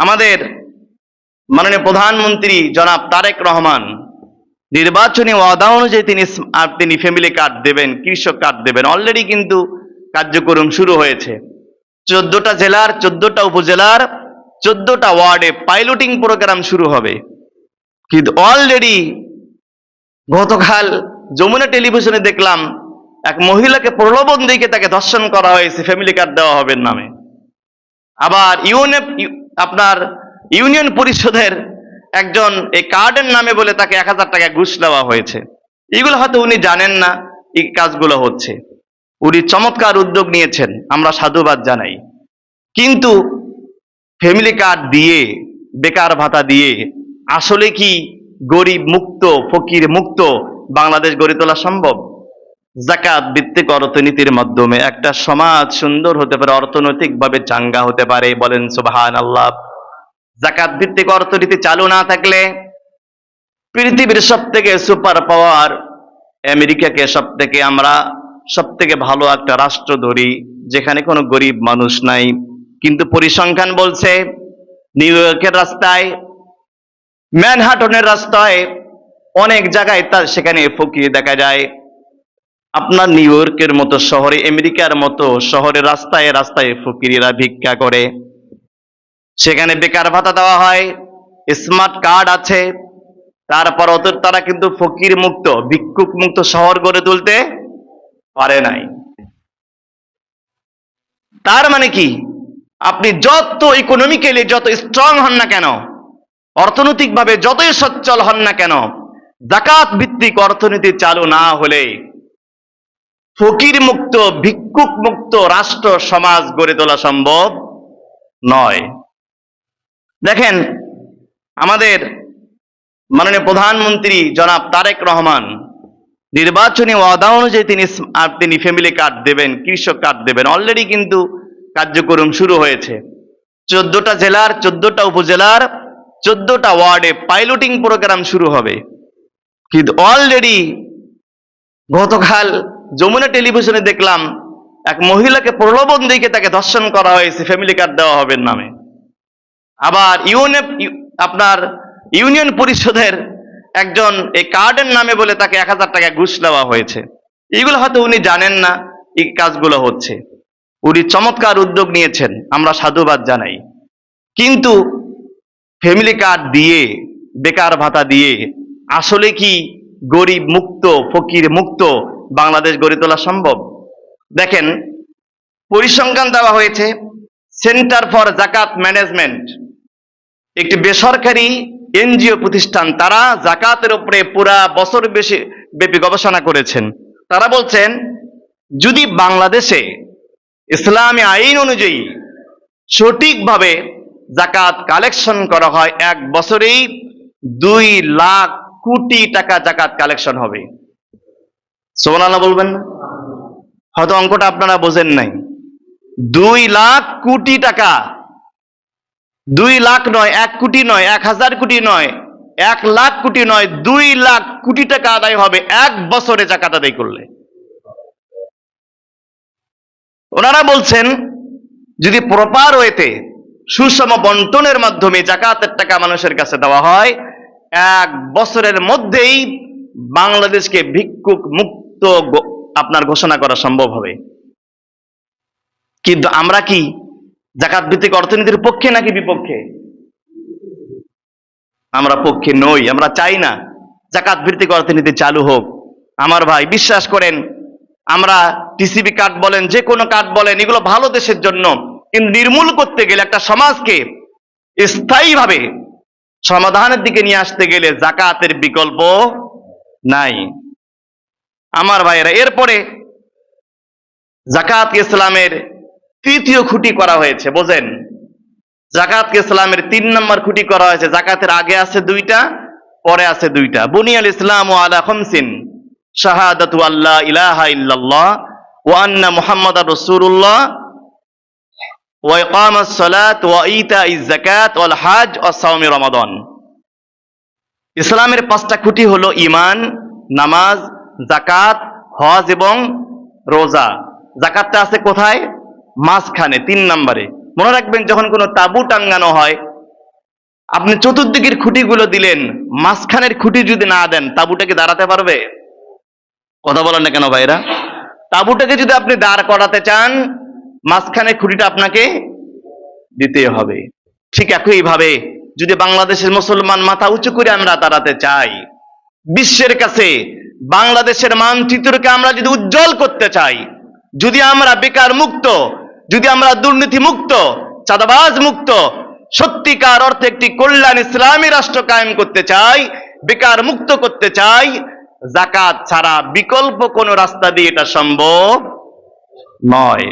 আমাদের মাননীয় প্রধানমন্ত্রী জনাব তারেক রহমান নির্বাচনী ওয়াদা অনুযায়ী তিনি ফ্যামিলি কার্ড দেবেন, কৃষক কার্ড দেবেন। অলরেডি কিন্তু কার্যক্রম শুরু হয়েছে। 14টা জেলার, 14টা উপজেলার, 14টা ওয়ার্ডে পাইলটিং প্রোগ্রাম শুরু হবে। কিন্তু অলরেডি গতকাল যমুনা টেলিভিশনে দেখলাম এক মহিলাকে প্রলোভন দিয়ে তাকে ধর্ষণ করা হয়েছে ফ্যামিলি কার্ড দেওয়া হবে নামে। আবার ইউনিয়ন পরিষদের একজন এই কার্ডের নামে বলে তাকে 1000 টাকা ঘুষ দেওয়া হয়েছে। এগুলো হয়তো উনি জানেন না এই কাজগুলো হচ্ছে। উনি চমৎকার উদ্যোগ নিয়েছেন, আমরা সাধুবাদ জানাই। কিন্তু ফ্যামিলি কার্ড দিয়ে, বেকার ভাতা দিয়ে আসলে কি গরিব মুক্ত, ফকির মুক্ত বাংলাদেশ গড়ে তোলা সম্ভব? যাকাত ভিত্তিক অর্থনীতির মাধ্যমে একটা সমাজ সুন্দর হতে পারে, অর্থনৈতিকভাবে চাঙ্গা হতে পারে। বলেন সুবহানাল্লাহ। যাকাত ভিত্তিক অর্থনীতি চালু না থাকলে পৃথিবীর সবথেকে সুপার পাওয়ার আমেরিকাকে আমরা সবথেকে ভালো একটা রাষ্ট্র ধরি, যেখানে কোনো গরিব মানুষ নাই। কিন্তু পরিসংখ্যান বলছে নিউ ইয়র্কের রাস্তায়, ম্যানহাটনের রাস্তায়, অনেক জায়গায় সেখানে ফকির দেখা যায়। আপনার নিউ ইয়র্কের মতো শহরে, আমেরিকার মতো শহরে রাস্তায় রাস্তায় ফকিরেরা ভিক্ষা করে। সেখানে বেকার ভাতা দেওয়া হয়, স্মার্ট কার্ড আছে, তারপর তারা কিন্তু ফকির মুক্ত, ভিক্ষুক মুক্ত শহর গড়ে তুলতে পারে নাই। তার মানে কি, আপনি যত ইকোনমিক্যালি যত স্ট্রং হন না কেন, অর্থনৈতিকভাবে যতই সচ্ছল হন না কেন, যাকাত ভিত্তিক অর্থনীতি চালু না হলে ফকির মুক্ত, ভিক্ষুক মুক্ত রাষ্ট্র সমাজ গড়ে তোলা সম্ভব নয়। দেখেন, আমাদের মাননীয় প্রধানমন্ত্রী জনাব তারেক রহমান নির্বাচনী ওয়াদা অনুযায়ী তিনি ফ্যামিলি কার্ড দেবেন, কৃষক কার্ড দেবেন। অলরেডি কিন্তু কার্যক্রম শুরু হয়েছে। 14টা জেলার, 14টা উপজেলার, 14টা ওয়ার্ডে পাইলটিং প্রোগ্রাম শুরু হবে। কিন্তু অলরেডি গতকাল যমুনা টেলিভিশনে দেখলাম এক মহিলাকে প্রলোভন দিয়ে তাকে ধর্ষণ করা হয়েছে ফ্যামিলি কার্ড দেওয়া হবে নামে। আবার ইউনিয়ন পরিষদের একজন এই কার্ডের নামে বলে তাকে 1000 টাকা ঘুষ দেওয়া হয়েছে। এগুলো হয়তো উনি জানেন না এই কাজগুলো হচ্ছে। উনি চমৎকার উদ্যোগ নিয়েছেন, আমরা সাধুবাদ জানাই। কিন্তু ফ্যামিলি কার্ড দিয়ে, বেকার ভাতা দিয়ে আসলে কি গরিব মুক্ত, ফকির মুক্ত বাংলাদেশ গড়ে তোলা সম্ভব? দেখেন, পরিসংখ্যান দেওয়া হয়েছে, সেন্টার ফর জাকাত ম্যানেজমেন্ট, একটি বেসরকারি এনজিও প্রতিষ্ঠান, তারা জাকাতের উপরে পুরা বছর ব্যাপী গবেষণা করেছেন। তারা বলছেন, যদি বাংলাদেশে ইসলামী আইন অনুযায়ী সঠিকভাবে জাকাত কালেকশন করা হয়, 1 বছরেই 2 লাখ কোটি টাকা জাকাত কালেকশন হবে। সুবহানাল্লাহ বলবেন না? হয়তো অঙ্কটা আপনারা বোঝেন নাই। 2 লাখ কোটি টাকা, 2 লাখ নয়, 1 কোটি নয়, 1000 কোটি নয়, 1 লাখ কোটি নয়, 2 লাখ কোটি টাকা আদায় হবে 1 বছরে জাকাত আদায় করলে। ওনারা বলছেন, যদি প্রপার ওয়েতে সুষম বন্টনের মাধ্যমে জাকাতের টাকা মানুষের কাছে দেওয়া হয়, 1 বছরের মধ্যেই বাংলাদেশকে ভিক্ষুক মুক্ত ঘোষণা করা সম্ভব হবে। কিন্তু আমরা কি জাকাত ভিত্তিক অর্থনীতির পক্ষে নাকি বিপক্ষে? আমরা পক্ষে নই। আমরা চাই না জাকাত ভিত্তিক অর্থনীতি চালু হোক। আমার ভাই, বিশ্বাস করেন, আমরা টিসিবি কার্ড বলেন, যে কোনো কার্ড বলেন, এগুলো ভালো দেশের জন্য। কিন্তু নির্মূল করতে গেলে, একটা সমাজকে স্থায়ীভাবে সমাধানের দিকে নিয়ে আসতে গেলে জাকাতের বিকল্প নাই। আমার ভাইয়েরা, এরপরে জাকাত ইসলামের 3য় খুঁটি করা হয়েছে। বোঝেন, জাকাতকে ইসলামের 3 নম্বর খুঁটি করা হয়েছে। জাকাতের আগে আছে 2টা, পরে আছে 2টা। বুনিয়াল ইসলামু আলা খামসিন, শাহাদাতু আল্লা ইলাহা ইল্লাল্লাহ ওয়া আন্না মুহাম্মাদার রাসূলুল্লাহ ওয়া ইকামাস সালাত ওয়া ইতাইজ যাকাত ওয়াল হজ ওয়া সাওমি রমাদান। ইসলামের 5টা খুঁটি হলো ঈমান, নামাজ, যাকাত, হজ এবং রোজা। যাকাতটা আছে কোথায়? মাঝখানে, 3 নম্বরে। মনে রাখবেন, যখন কোনো তাবু টাঙ্গানো হয়, আপনি চতুর্দিকের খুঁটিগুলো দিলেন, মাঝখানের খুঁটি যদি না দেন, তাঁবুটাকে দাঁড়াতে পারবে? কথা বলেন না কেন ভাইরা? তাঁবুটাকে যদি আপনি দাঁড় করাতে চান, মাঝখানের খুঁটিটা আপনাকে দিতে হবে। ঠিক একইভাবে যদি বাংলাদেশের মুসলমান মাথা উঁচু করে আমরা দাঁড়াতে চাই, বিশ্বের কাছে বাংলাদেশের মানচিত্রকে আমরা যদি উজ্জ্বল করতে চাই, যদি আমরা বেকার মুক্ত, যদি আমরা দুর্নীতি মুক্ত, চাঁদাবাজ মুক্ত, সত্যিকার অর্থে একটি কল্যাণ ইসলামী রাষ্ট্র কায়েম করতে চাই, বেকার মুক্ত করতে চাই, যাকাত ছাড়া বিকল্প কোন রাস্তা দিয়ে এটা সম্ভব নয়।